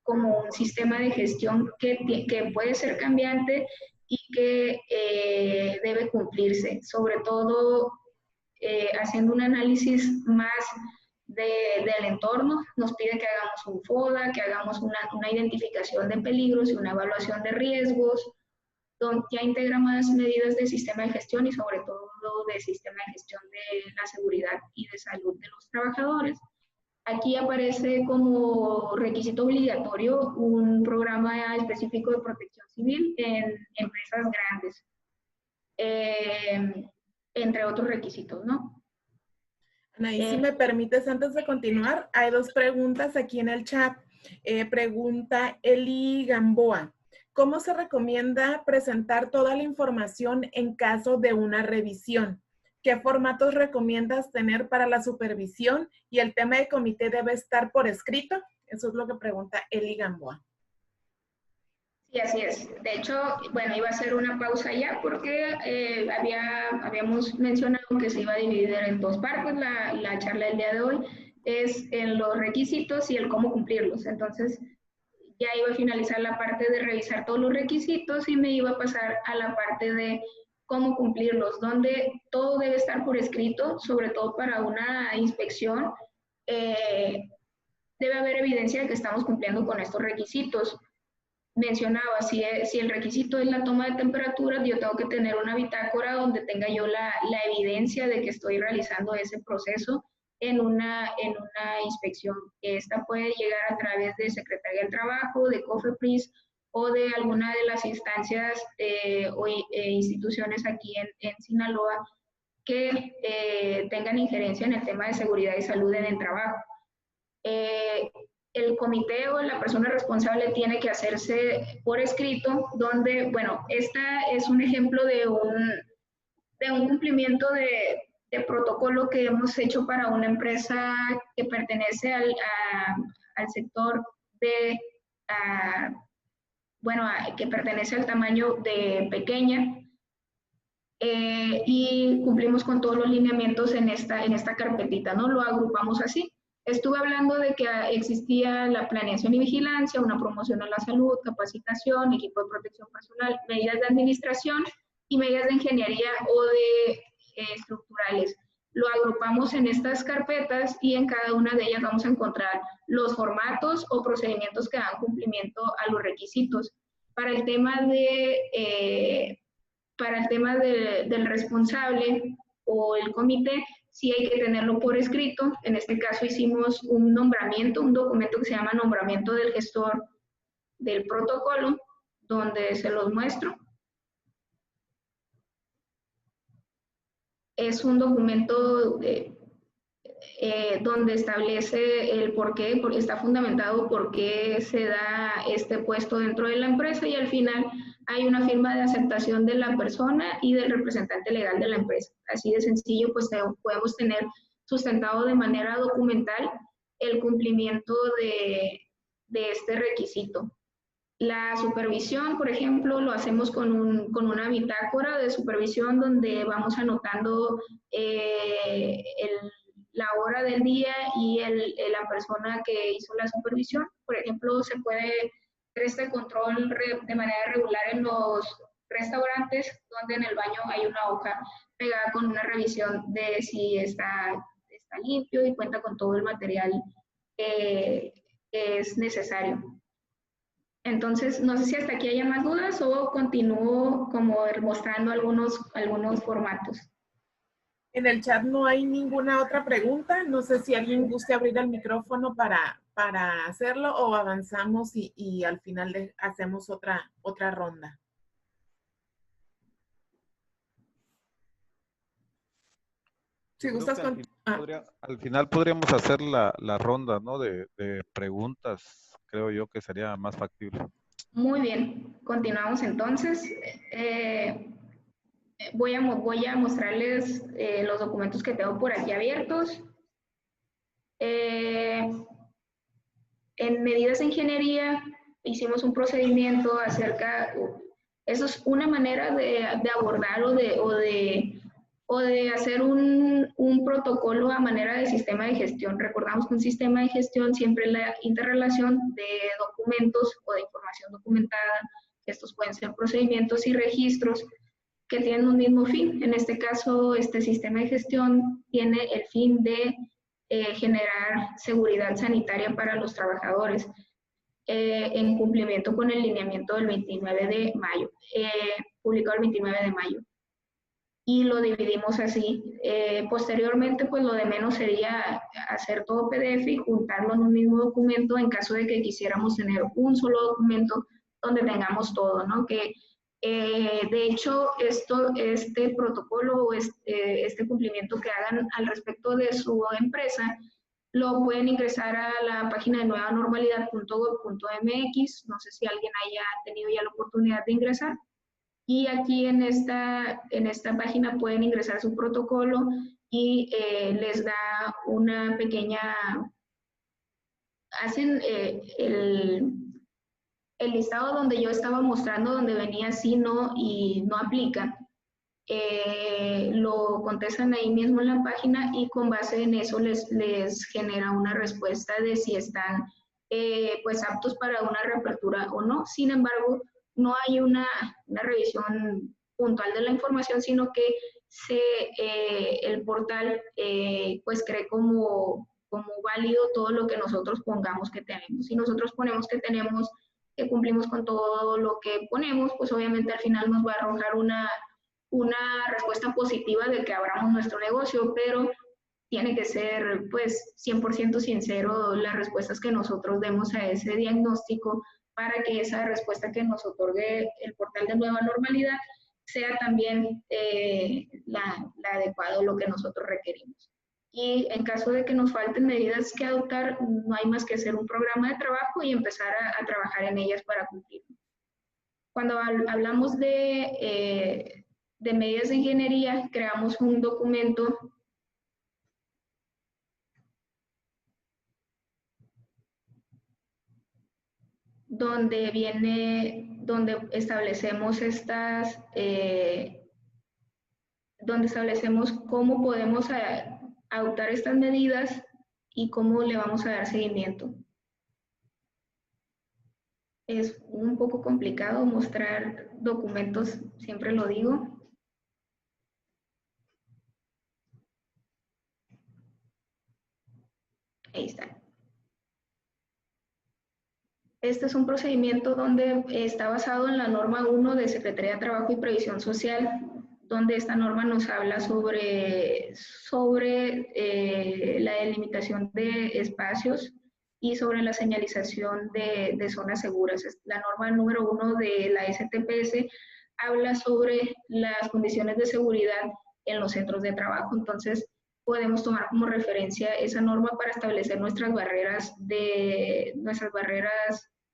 como un sistema de gestión que puede ser cambiante y que debe cumplirse, sobre todo haciendo un análisis más del entorno. Nos pide que hagamos un FODA, que hagamos una identificación de peligros y una evaluación de riesgos, donde ya integra más medidas de sistema de gestión y sobre todo de sistema de gestión de la seguridad y de salud de los trabajadores. Aquí aparece como requisito obligatorio un programa específico de protección civil en empresas grandes, entre otros requisitos, ¿no? Anaí, si me permites, antes de continuar, hay dos preguntas aquí en el chat. Pregunta Eli Gamboa. ¿Cómo se recomienda presentar toda la información en caso de una revisión? ¿Qué formatos recomiendas tener para la supervisión? ¿Y el tema de comité debe estar por escrito? Eso es lo que pregunta Eli Gamboa. Sí, así es. De hecho, bueno, iba a hacer una pausa ya porque habíamos mencionado que se iba a dividir en dos partes la charla del día de hoy. Es en los requisitos y el cómo cumplirlos. Entonces, ya iba a finalizar la parte de revisar todos los requisitos y me iba a pasar a la parte de cómo cumplirlos, donde todo debe estar por escrito, sobre todo para una inspección. Debe haber evidencia de que estamos cumpliendo con estos requisitos. Mencionaba, si el requisito es la toma de temperaturas, yo tengo que tener una bitácora donde tenga yo la evidencia de que estoy realizando ese proceso en una inspección. Esta puede llegar a través de Secretaría del Trabajo, de COFEPRIS o de alguna de las instancias o instituciones aquí en Sinaloa que tengan injerencia en el tema de seguridad y salud en el trabajo. El comité o la persona responsable tiene que hacerse por escrito, donde, bueno, esta es un ejemplo de un cumplimiento de protocolo que hemos hecho para una empresa que pertenece al sector de, que pertenece al tamaño de pequeña, y cumplimos con todos los lineamientos en esta carpetita, ¿no? Lo agrupamos así. Estuve hablando de que existía la planeación y vigilancia, una promoción a la salud, capacitación, equipo de protección personal, medidas de administración y medidas de ingeniería o de estructurales. Lo agrupamos en estas carpetas y en cada una de ellas vamos a encontrar los formatos o procedimientos que dan cumplimiento a los requisitos. Para el tema del responsable o el comité, sí hay que tenerlo por escrito. En este caso hicimos un nombramiento, un documento que se llama nombramiento del gestor del protocolo, donde se los muestro. Es un documento donde establece el por qué, porque está fundamentado por qué se da este puesto dentro de la empresa y al final hay una firma de aceptación de la persona y del representante legal de la empresa. Así de sencillo, pues podemos tener sustentado de manera documental el cumplimiento de este requisito. La supervisión, por ejemplo, lo hacemos con una bitácora de supervisión donde vamos anotando la hora del día y la persona que hizo la supervisión. Por ejemplo, se puede hacer este control de manera regular en los restaurantes, donde en el baño hay una hoja pegada con una revisión de si está limpio y cuenta con todo el material que es necesario. Entonces, no sé si hasta aquí haya más dudas o continúo como mostrando algunos formatos. En el chat no hay ninguna otra pregunta. No sé si alguien guste abrir el micrófono para hacerlo o avanzamos y al final hacemos otra ronda. Si gustas al final podríamos hacer la ronda, ¿no? De preguntas. Creo yo que sería más factible. Muy bien, continuamos entonces. Voy a mostrarles los documentos que tengo por aquí abiertos. En medidas de ingeniería hicimos un procedimiento acerca, eso es una manera de abordar o de hacer un protocolo a manera de sistema de gestión. Recordamos que un sistema de gestión siempre es la interrelación de documentos o de información documentada. Estos pueden ser procedimientos y registros que tienen un mismo fin. En este caso, este sistema de gestión tiene el fin de generar seguridad sanitaria para los trabajadores en cumplimiento con el lineamiento del 29 de mayo, publicado el 29 de mayo. Y lo dividimos así. Posteriormente, pues lo de menos sería hacer todo PDF y juntarlo en un mismo documento en caso de que quisiéramos tener un solo documento donde tengamos todo, ¿no? Que de hecho, este protocolo o este cumplimiento que hagan al respecto de su empresa, lo pueden ingresar a la página de nuevanormalidad.gov.mx. No sé si alguien haya tenido ya la oportunidad de ingresar. Y aquí en esta página pueden ingresar su protocolo y les da una pequeña... Hacen el listado donde yo estaba mostrando, donde venía sí, no y no aplica, lo contestan ahí mismo en la página y con base en eso les genera una respuesta de si están pues aptos para una reapertura o no. Sin embargo, no hay una revisión puntual de la información, sino que el portal pues cree como válido todo lo que nosotros pongamos que tenemos. Si nosotros ponemos que tenemos que cumplimos con todo lo que ponemos, pues obviamente al final nos va a arrojar una respuesta positiva de que abramos nuestro negocio, pero tiene que ser pues 100% sincero las respuestas que nosotros demos a ese diagnóstico para que esa respuesta que nos otorgue el portal de Nueva Normalidad sea también la adecuada o lo que nosotros requerimos. Y en caso de que nos falten medidas que adoptar, no hay más que hacer un programa de trabajo y empezar a trabajar en ellas para cumplir. Cuando hablamos de medidas de ingeniería, creamos un documento donde establecemos cómo podemos adoptar estas medidas y cómo le vamos a dar seguimiento. Es un poco complicado mostrar documentos, siempre lo digo. Ahí está. Este es un procedimiento donde está basado en la norma 1 de Secretaría de Trabajo y Previsión Social, donde esta norma nos habla sobre la delimitación de espacios y sobre la señalización de zonas seguras. La norma número 1 de la STPS habla sobre las condiciones de seguridad en los centros de trabajo. Entonces, podemos tomar como referencia esa norma para establecer nuestras barreras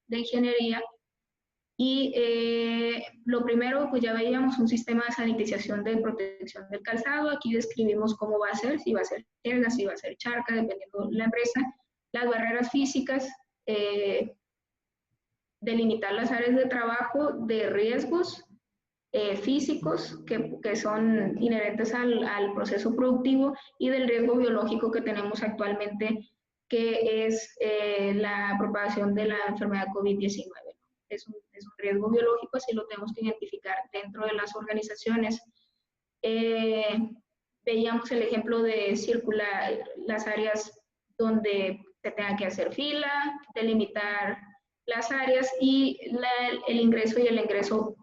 de ingeniería. Y lo primero, pues ya veíamos un sistema de sanitización de protección del calzado. Aquí describimos cómo va a ser, si va a ser tierra, si va a ser charca, dependiendo de la empresa. Las barreras físicas, delimitar las áreas de trabajo de riesgos físicos que son inherentes al proceso productivo y del riesgo biológico que tenemos actualmente, que es la propagación de la enfermedad COVID-19. Es un riesgo biológico, así lo tenemos que identificar dentro de las organizaciones. Veíamos el ejemplo de circular las áreas donde se tenga que hacer fila, delimitar las áreas y el ingreso y el egreso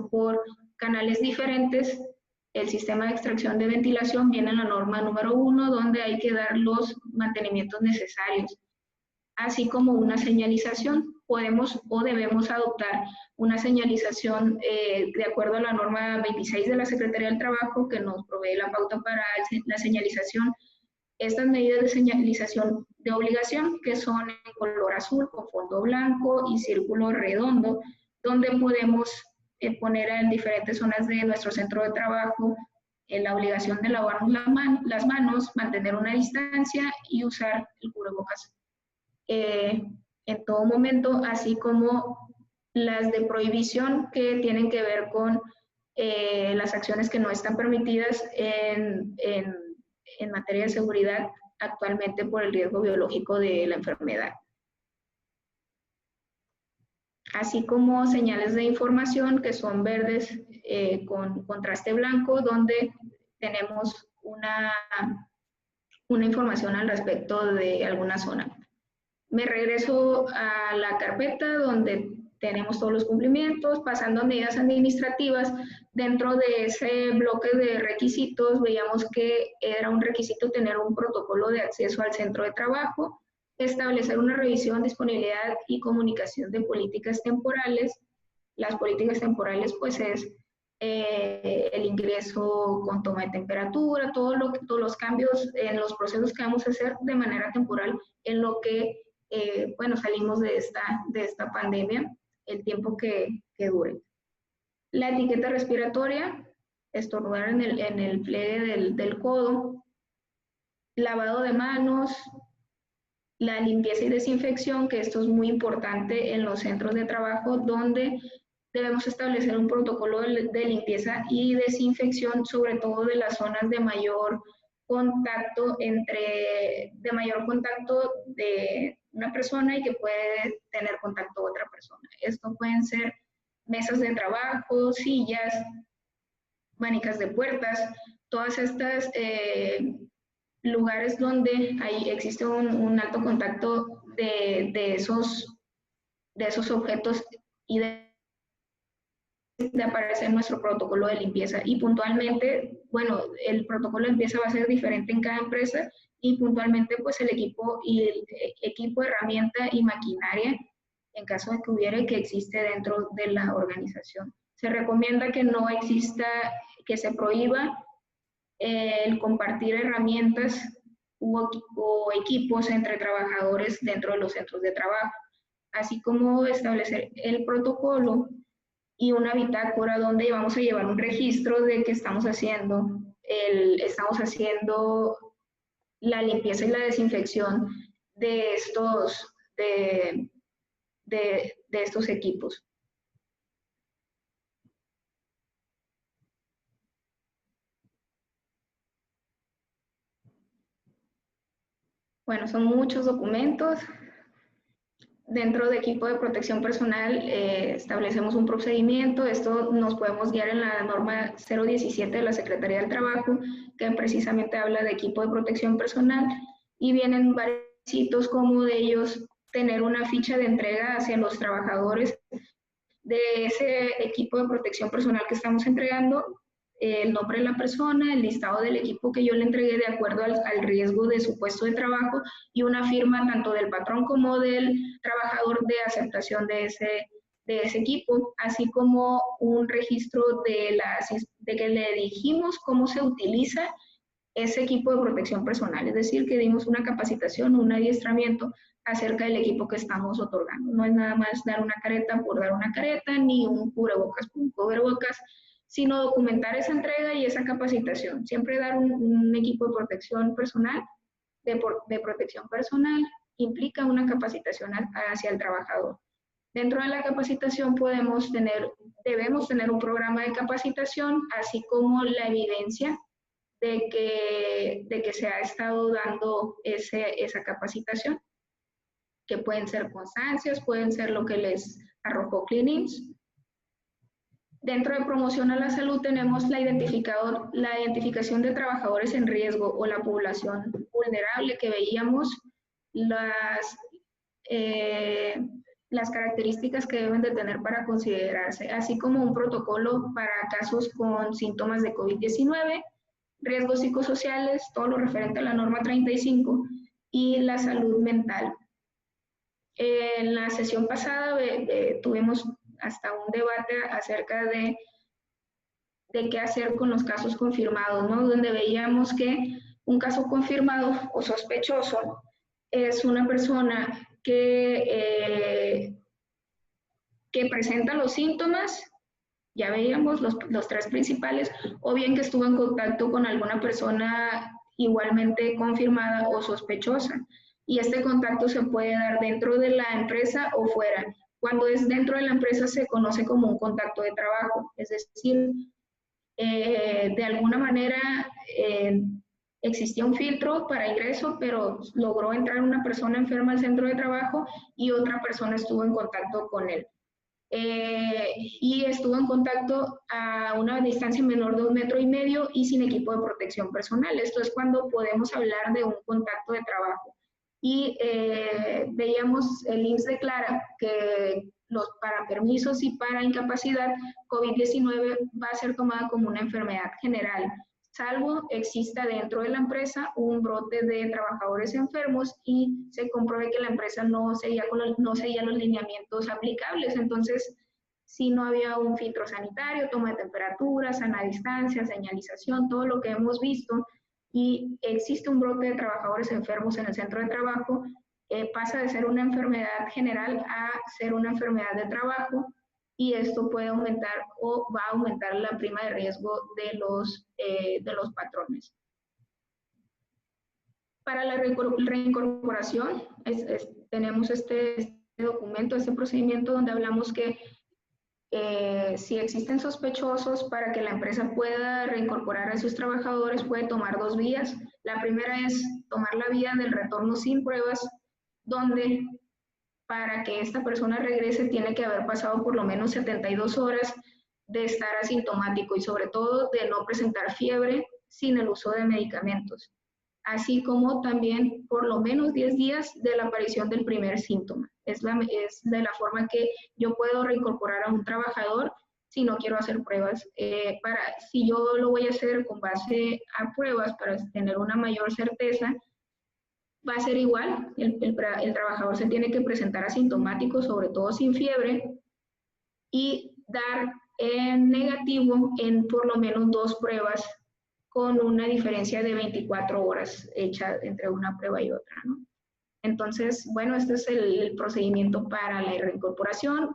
por canales diferentes. El sistema de extracción de ventilación viene en la norma número 1, donde hay que dar los mantenimientos necesarios, así como una señalización. Podemos o debemos adoptar una señalización de acuerdo a la norma 26 de la Secretaría del Trabajo, que nos provee la pauta para la señalización. Estas medidas de señalización de obligación, que son en color azul con fondo blanco y círculo redondo, donde podemos poner en diferentes zonas de nuestro centro de trabajo la obligación de lavarnos las manos, mantener una distancia y usar el cubrebocas en todo momento, así como las de prohibición que tienen que ver con las acciones que no están permitidas en materia de seguridad actualmente por el riesgo biológico de la enfermedad. Así como señales de información que son verdes con contraste blanco, donde tenemos una información al respecto de alguna zona. Me regreso a la carpeta donde tenemos todos los cumplimientos, pasando a medidas administrativas. Dentro de ese bloque de requisitos veíamos que era un requisito tener un protocolo de acceso al centro de trabajo, establecer una revisión, disponibilidad y comunicación de políticas temporales. Las políticas temporales pues es el ingreso con toma de temperatura, todos los cambios en los procesos que vamos a hacer de manera temporal en lo que bueno, salimos de esta pandemia, el tiempo que dure. La etiqueta respiratoria, estornudar en el pliegue del codo, lavado de manos, la limpieza y desinfección, que esto es muy importante en los centros de trabajo, donde debemos establecer un protocolo de limpieza y desinfección, sobre todo de las zonas de mayor contacto de una persona y que puede tener contacto con otra persona. Esto pueden ser mesas de trabajo, sillas, manicas de puertas, todas estas lugares donde existe un alto contacto de esos objetos y de aparecer nuestro protocolo de limpieza. Y puntualmente, bueno, el protocolo de limpieza va a ser diferente en cada empresa y puntualmente pues el equipo, herramienta y maquinaria, en caso de que hubiera, que existe dentro de la organización. Se recomienda que no exista, que se prohíba el compartir herramientas o equipos entre trabajadores dentro de los centros de trabajo, así como establecer el protocolo y una bitácora donde vamos a llevar un registro de que estamos haciendo la limpieza y la desinfección de estos equipos. Bueno, son muchos documentos. Dentro de equipo de protección personal establecemos un procedimiento. Esto nos podemos guiar en la norma 017 de la Secretaría del Trabajo, que precisamente habla de equipo de protección personal, y vienen varios requisitos, como de ellos tener una ficha de entrega hacia los trabajadores de ese equipo de protección personal que estamos entregando, el nombre de la persona, el listado del equipo que yo le entregué de acuerdo al riesgo de su puesto de trabajo, y una firma tanto del patrón como del trabajador de aceptación de ese equipo, así como un registro de que le dijimos cómo se utiliza ese equipo de protección personal, es decir, que dimos una capacitación, un adiestramiento acerca del equipo que estamos otorgando. No es nada más dar una careta por dar una careta, ni un cubrebocas por un cubrebocas, sino documentar esa entrega y esa capacitación. Siempre dar un equipo de protección personal, de protección personal, implica una capacitación hacia el trabajador. Dentro de la capacitación debemos tener un programa de capacitación, así como la evidencia de que se ha estado dando esa capacitación, que pueden ser constancias, pueden ser lo que les arrojó Cleanings. Dentro de promoción a la salud tenemos la identificación de trabajadores en riesgo o la población vulnerable que veíamos, las características que deben de tener para considerarse, así como un protocolo para casos con síntomas de COVID-19, riesgos psicosociales, todo lo referente a la norma 35 y la salud mental. En la sesión pasada tuvimos hasta un debate acerca de qué hacer con los casos confirmados, ¿no? Donde veíamos que un caso confirmado o sospechoso es una persona que presenta los síntomas, ya veíamos los tres principales, o bien que estuvo en contacto con alguna persona igualmente confirmada o sospechosa. Y este contacto se puede dar dentro de la empresa o fuera. Cuando es dentro de la empresa se conoce como un contacto de trabajo, es decir, de alguna manera existía un filtro para ingreso, pero logró entrar una persona enferma al centro de trabajo y otra persona estuvo en contacto con él. Y estuvo en contacto a una distancia menor de 1,5 metros y sin equipo de protección personal. Esto es cuando podemos hablar de un contacto de trabajo. Y veíamos, el IMSS declara que para permisos y para incapacidad, COVID-19 va a ser tomada como una enfermedad general, salvo exista dentro de la empresa un brote de trabajadores enfermos y se compruebe que la empresa no seguía los lineamientos aplicables. Entonces, si no había un filtro sanitario, toma de temperatura, sana distancia, señalización, todo lo que hemos visto, y existe un brote de trabajadores enfermos en el centro de trabajo, pasa de ser una enfermedad general a ser una enfermedad de trabajo, y esto puede aumentar o va a aumentar la prima de riesgo de los patrones. Para la reincorporación, tenemos este documento, este procedimiento donde hablamos que si existen sospechosos, para que la empresa pueda reincorporar a sus trabajadores puede tomar 2 vías. La primera es tomar la vía del retorno sin pruebas, donde para que esta persona regrese tiene que haber pasado por lo menos 72 horas de estar asintomático y sobre todo de no presentar fiebre sin el uso de medicamentos, así como también por lo menos 10 días de la aparición del primer síntoma. Es de la forma que yo puedo reincorporar a un trabajador si no quiero hacer pruebas. Si yo lo voy a hacer con base a pruebas para tener una mayor certeza, va a ser igual, el trabajador se tiene que presentar asintomático, sobre todo sin fiebre, y dar negativo en por lo menos 2 pruebas con una diferencia de 24 horas hecha entre una prueba y otra, ¿no? Entonces, bueno, este es el procedimiento para la reincorporación.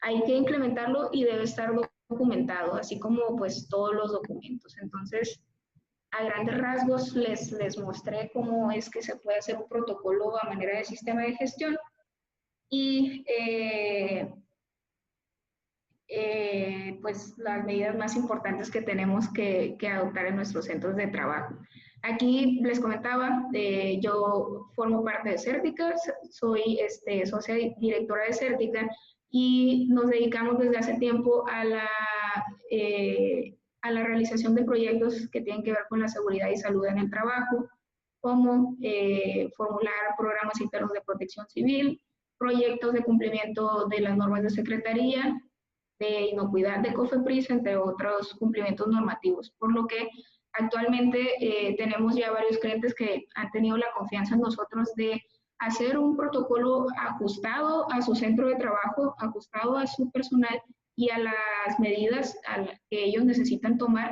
Hay que implementarlo y debe estar documentado, así como pues todos los documentos. Entonces, a grandes rasgos les mostré cómo es que se puede hacer un protocolo a manera de sistema de gestión y pues las medidas más importantes que tenemos que adoptar en nuestros centros de trabajo. Aquí les comentaba, yo formo parte de Certica, soy socia directora de Certica y nos dedicamos desde hace tiempo a la realización de proyectos que tienen que ver con la seguridad y salud en el trabajo, como formular programas internos de protección civil, proyectos de cumplimiento de las normas de Secretaría, de inocuidad de COFEPRIS, entre otros cumplimientos normativos, por lo que actualmente tenemos ya varios clientes que han tenido la confianza en nosotros de hacer un protocolo ajustado a su centro de trabajo, ajustado a su personal y a las medidas que ellos necesitan tomar,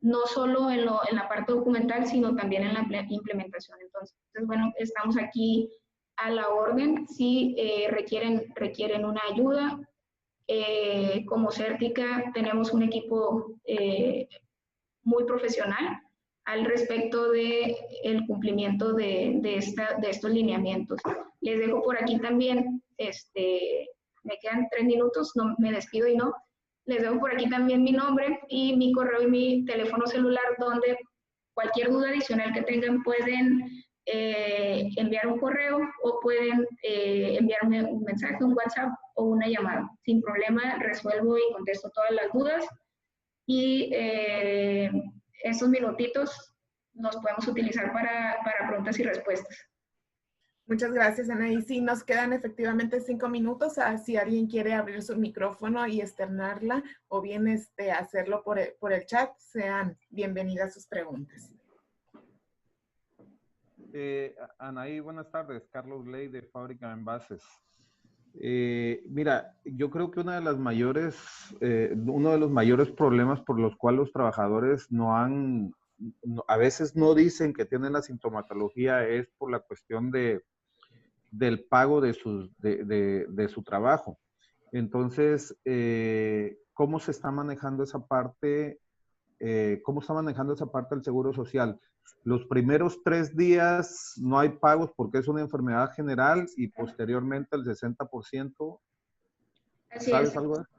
no solo en la parte documental, sino también en la implementación. Entonces, bueno, estamos aquí a la orden. Si requieren una ayuda, como Certica tenemos un equipo muy profesional al respecto del cumplimiento de estos lineamientos. Les dejo por aquí también, me quedan 3 minutos, no me despido y no. Les dejo por aquí también mi nombre y mi correo y mi teléfono celular, donde cualquier duda adicional que tengan pueden enviar un correo o pueden enviarme un mensaje, un WhatsApp o una llamada. Sin problema resuelvo y contesto todas las dudas y estos minutitos los podemos utilizar para preguntas y respuestas. Muchas gracias, Anaí. Sí, nos quedan efectivamente 5 minutos. Si alguien quiere abrir su micrófono y externarla o bien hacerlo por el chat, sean bienvenidas sus preguntas. Anaí, buenas tardes. Carlos Ley de Fábrica de Envases. Mira, yo creo que uno de los mayores problemas por los cuales los trabajadores a veces no dicen que tienen la sintomatología es por la cuestión del pago de su trabajo. Entonces, ¿cómo se está manejando esa parte? ¿Cómo está manejando esa parte del Seguro Social? Los primeros 3 días no hay pagos porque es una enfermedad general y posteriormente el 60%. Así ¿Sabes es. algo de eso?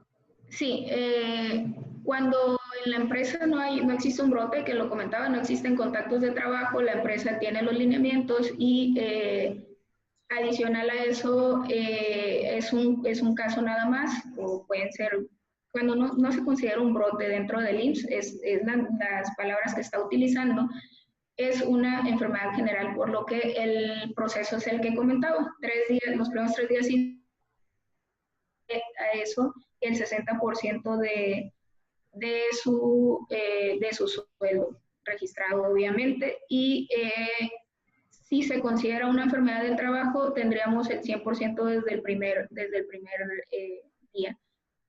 Sí, cuando en la empresa no existe un brote, que lo comentaba, no existen contactos de trabajo, la empresa tiene los lineamientos y adicional a eso es un caso nada más, o pueden ser, cuando no se considera un brote dentro del IMSS, las palabras que está utilizando, es una enfermedad general, por lo que el proceso es el que comentaba, 3 días, los primeros 3 días a eso, el 60% de su sueldo registrado, obviamente, y si se considera una enfermedad del trabajo, tendríamos el 100% desde el primer día.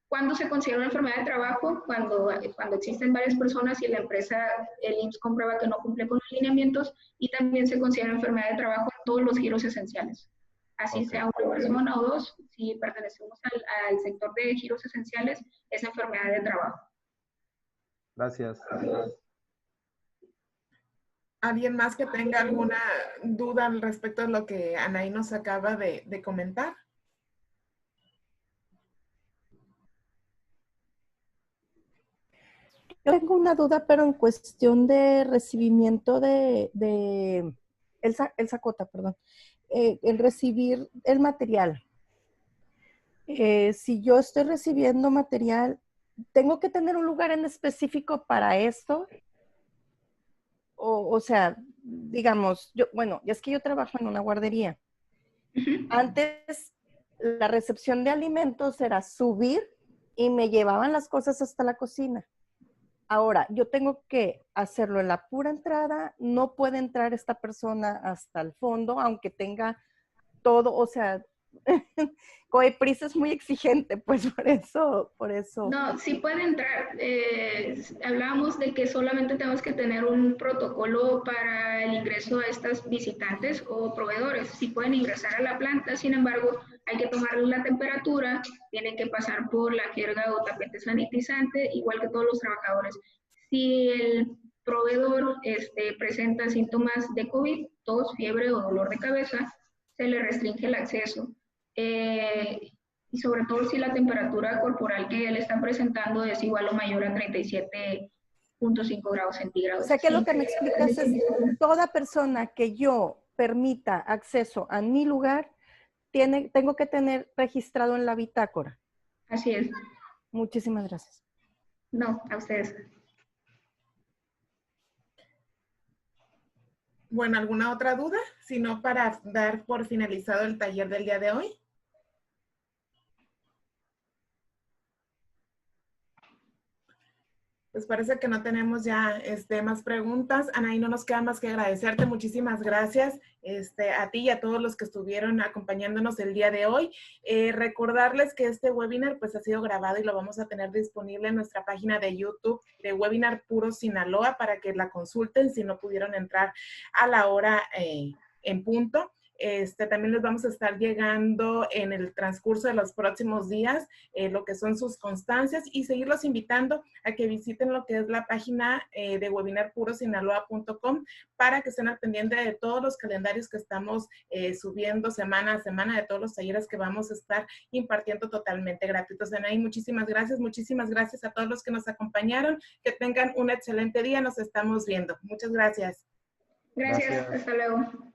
¿Cuándo se considera una enfermedad de trabajo? Cuando existen varias personas y la empresa, el IMSS comprueba que no cumple con los lineamientos, y también se considera enfermedad de trabajo en todos los giros esenciales. Así sea una persona o dos, si pertenecemos al sector de giros esenciales, es enfermedad de trabajo. Gracias. ¿Alguien más que tenga alguna duda al respecto de lo que Anaí nos acaba de comentar? Yo tengo una duda, pero en cuestión de recibimiento Elsa Cota, perdón. El recibir el material. Si yo estoy recibiendo material, ¿tengo que tener un lugar en específico para esto? O sea, digamos, es que yo trabajo en una guardería. Antes, la recepción de alimentos era subir y me llevaban las cosas hasta la cocina. Ahora, yo tengo que hacerlo en la pura entrada, no puede entrar esta persona hasta el fondo, aunque tenga todo, o sea, Coepris es muy exigente, pues por eso. No, sí puede entrar. Hablábamos de que solamente tenemos que tener un protocolo para el ingreso a estas visitantes o proveedores. Sí pueden ingresar a la planta, sin embargo, hay que tomarles la temperatura, tienen que pasar por la jerga o tapete sanitizante, igual que todos los trabajadores. Si el proveedor presenta síntomas de COVID, tos, fiebre o dolor de cabeza, se le restringe el acceso. Y sobre todo si la temperatura corporal que él está presentando es igual o mayor a 37.5 grados centígrados. O sea que lo que me explicas es toda persona que yo permita acceso a mi lugar, tengo que tener registrado en la bitácora. Así es. Muchísimas gracias. No, a ustedes. Bueno, ¿alguna otra duda? Si no, para dar por finalizado el taller del día de hoy. Pues parece que no tenemos ya más preguntas. Anaí, no nos queda más que agradecerte. Muchísimas gracias a ti y a todos los que estuvieron acompañándonos el día de hoy. Recordarles que este webinar pues ha sido grabado y lo vamos a tener disponible en nuestra página de YouTube de Webinar Puro Sinaloa para que la consulten si no pudieron entrar a la hora en punto. También les vamos a estar llegando en el transcurso de los próximos días lo que son sus constancias y seguirlos invitando a que visiten lo que es la página de webinarpurosinaloa.com para que estén al pendiente de todos los calendarios que estamos subiendo semana a semana, de todos los talleres que vamos a estar impartiendo totalmente gratuitos. Anaí, muchísimas gracias a todos los que nos acompañaron, que tengan un excelente día, nos estamos viendo. Muchas gracias. Gracias. Hasta luego.